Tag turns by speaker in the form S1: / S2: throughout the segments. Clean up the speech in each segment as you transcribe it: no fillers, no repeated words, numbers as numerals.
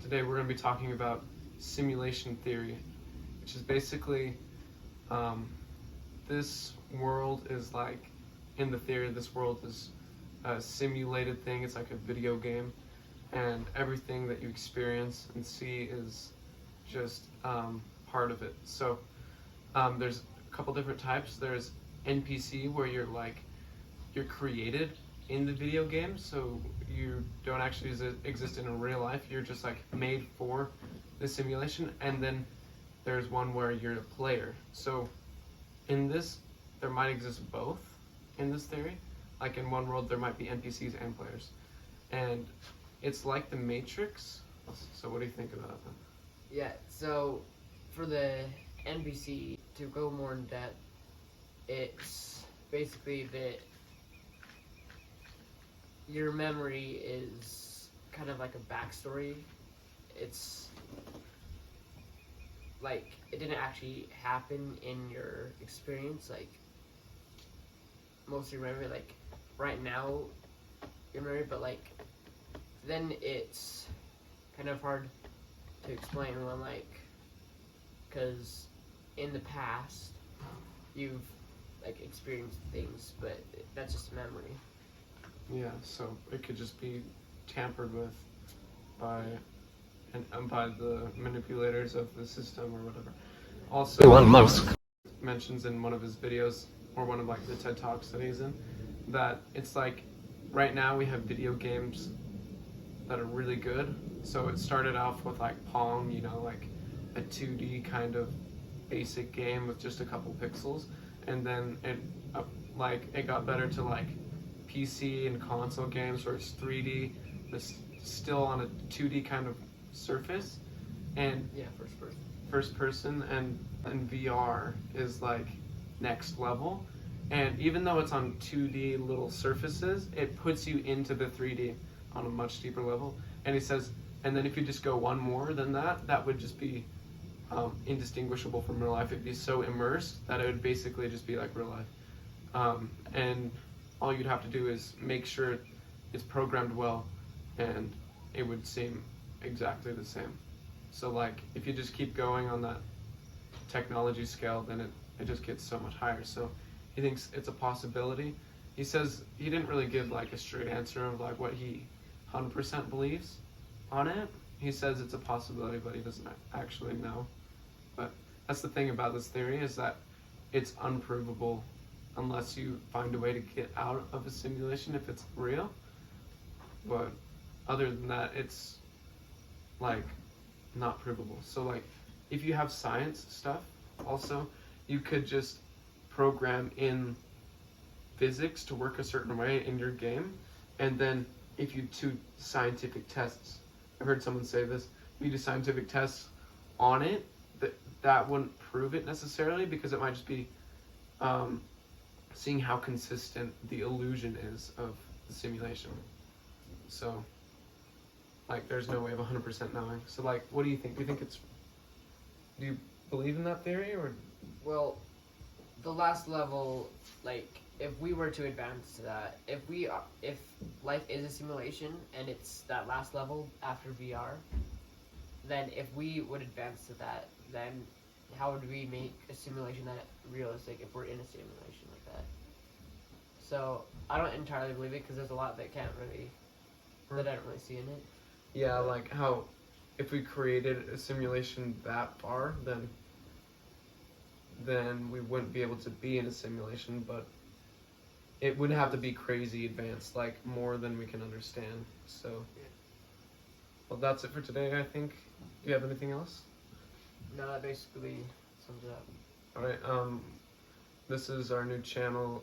S1: Today we're going to be talking about simulation theory, which is basically this world is like, in the theory, this world is a simulated thing. It's like a video game, and everything that you experience and see is just part of it. So there's a couple different types. There's NPC, where you're created in the video game, so you don't actually exist in real life. You're just like made for the simulation. And then there's one where you're a player. So in this, there might exist both in this theory. Like in one world there might be NPCs and players, and it's like the Matrix. So what do you think about that?
S2: Yeah, so for the NPC, to go more in depth, it's basically that your memory is kind of like a backstory. It's like it didn't actually happen in your experience. Like most of your memory, like right now, your memory, but like then it's kind of hard to explain when, like, because in the past you've like experienced things, but that's just a memory.
S1: Yeah, so it could just be tampered with by the manipulators of the system or whatever. Also,
S3: Elon Musk
S1: mentions in one of his videos, or one of like the TED Talks that he's in, that it's like right now we have video games that are really good. So it started off with like Pong, you know, like a 2D kind of basic game with just a couple pixels, and then it got better to like PC and console games where it's 3D, but still on a 2D kind of surface, and
S2: Yeah,
S1: first person, and VR is like next level. And even though it's on 2D little surfaces, it puts you into the 3D on a much deeper level. And he says, and then if you just go one more than that, that would just be indistinguishable from real life. It'd be so immersed that it would basically just be like real life. And all you'd have to do is make sure it's programmed well, and it would seem exactly the same. So like, if you just keep going on that technology scale, then it just gets so much higher. So he thinks it's a possibility. He says he didn't really give like a straight answer of like what he 100% believes on it. He says it's a possibility, but he doesn't actually know. But that's the thing about this theory, is that it's unprovable unless you find a way to get out of a simulation if it's real. But other than that, it's like not provable. So like, if you have science stuff also, you could just program in physics to work a certain way in your game, and then if you do scientific tests, I've heard someone say this, if you do scientific tests on it, that wouldn't prove it necessarily, because it might just be seeing how consistent the illusion is of the simulation. So like, there's no way of 100% knowing. So like, what do you think? Do you believe in that theory, or?
S2: Well, the last level, like, if we were to advance to that, if life is a simulation and it's that last level after VR, then if we would advance to that, then how would we make a simulation that realistic if we're in a simulation like that? So I don't entirely believe it, because there's a lot that I don't really see in it.
S1: Yeah, like how if we created a simulation that far, then we wouldn't be able to be in a simulation, but it would have to be crazy advanced, like more than we can understand. So, well, that's it for today, I think. Do you have anything else?
S2: No, that basically sums it up.
S1: Alright, this is our new channel,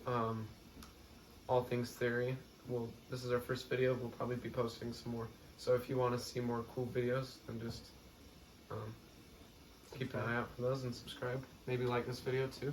S1: All Things Theory. This is our first video. We'll probably be posting some more. So if you want to see more cool videos, then just keep an eye out for those and subscribe. Maybe like this video too.